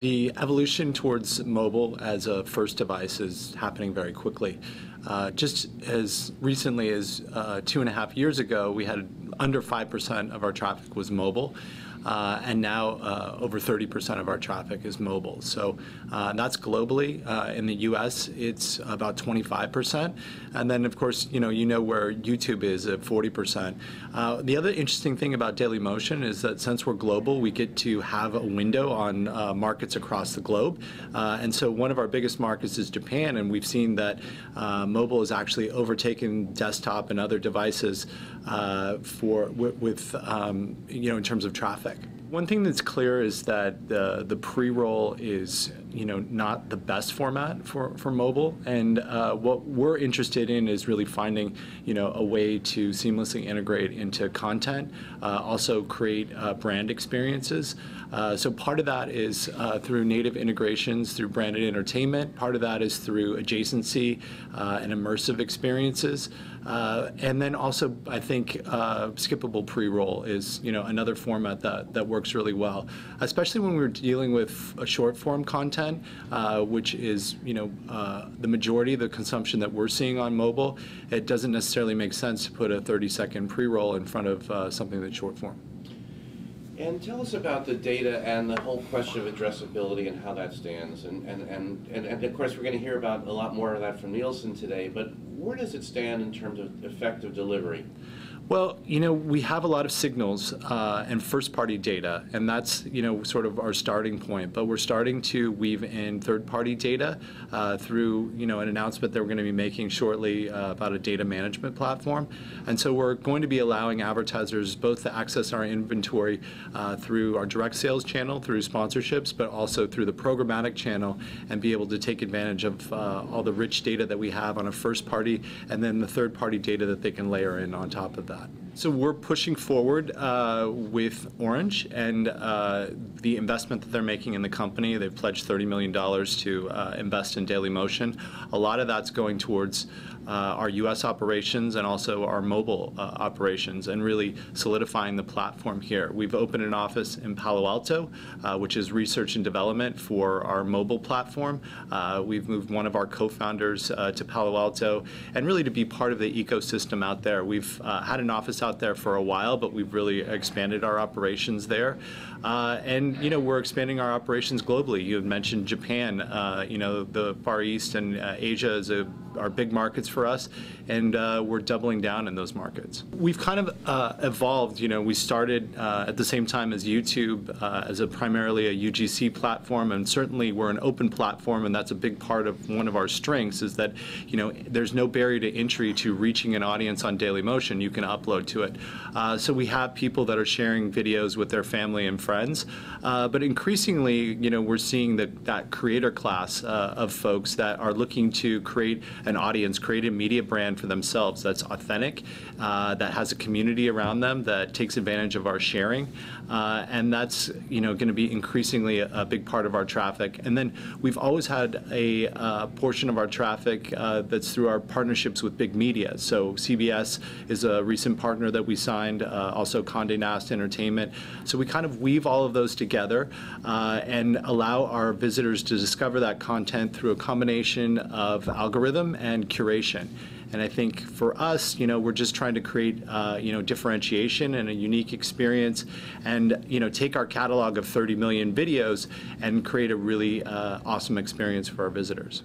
The evolution towards mobile as a first device is happening very quickly. Just as recently as 2.5 years ago, we had under 5% of our traffic was mobile. And now over 30% of our traffic is mobile. So that's globally. In the US, it's about 25%. And then, of course, you know where YouTube is at 40%. The other interesting thing about Dailymotion is that since we're global, we get to have a window on markets across the globe. And so one of our biggest markets is Japan, and we've seen that mobile has actually overtaken desktop and other devices in terms of traffic. One thing that's clear is that the pre-roll is not the best format for mobile, and what we're interested in is really finding a way to seamlessly integrate into content, also create brand experiences. So part of that is through native integrations, through branded entertainment. Part of that is through adjacency and immersive experiences. And then also, I think skippable pre-roll is another format that works really well, especially when we're dealing with a short form content, which is the majority of the consumption that we're seeing on mobile. It doesn't necessarily make sense to put a 30-second pre-roll in front of something that's short form. And tell us about the data and the whole question of addressability and how that stands. And of course, we're going to hear about a lot more of that from Nielsen today, but where does it stand in terms of effective delivery? Well, we have a lot of signals and first-party data, and that's, sort of our starting point. But we're starting to weave in third-party data through, an announcement that we're going to be making shortly about a data management platform. And so we're going to be allowing advertisers both to access our inventory through our direct sales channel, through sponsorships, but also through the programmatic channel, and be able to take advantage of all the rich data that we have on a first-party, and then the third-party data that they can layer in on top of that. So we're pushing forward with Orange and the investment that they're making in the company. They've pledged $30 million to invest in Dailymotion. A lot of that's going towards our U.S. operations and also our mobile operations, and really solidifying the platform here. We've opened an office in Palo Alto, which is research and development for our mobile platform. We've moved one of our co-founders to Palo Alto, and really to be part of the ecosystem out there. We've had an office out there for a while, but we've really expanded our operations there. And we're expanding our operations globally. You had mentioned Japan. The Far East and Asia are big markets for us, and we're doubling down in those markets. We've kind of evolved. We started at the same time as YouTube as primarily a UGC platform, and certainly we're an open platform, and that's a big part of one of our strengths, is that there's no barrier to entry to reaching an audience on Dailymotion. You can upload to it. So we have people that are sharing videos with their family and friends, but increasingly, we're seeing that creator class of folks that are looking to create an audience, create a media brand for themselves that's authentic, that has a community around them, that takes advantage of our sharing, and that's going to be increasingly a big part of our traffic. And then we've always had a portion of our traffic that's through our partnerships with big media. So CBS is a recent partner that we signed, also Condé Nast Entertainment. So we kind of weave all of those together and allow our visitors to discover that content through a combination of algorithm and curation. And I think for us, we're just trying to create, differentiation and a unique experience, and take our catalog of 30 million videos and create a really awesome experience for our visitors.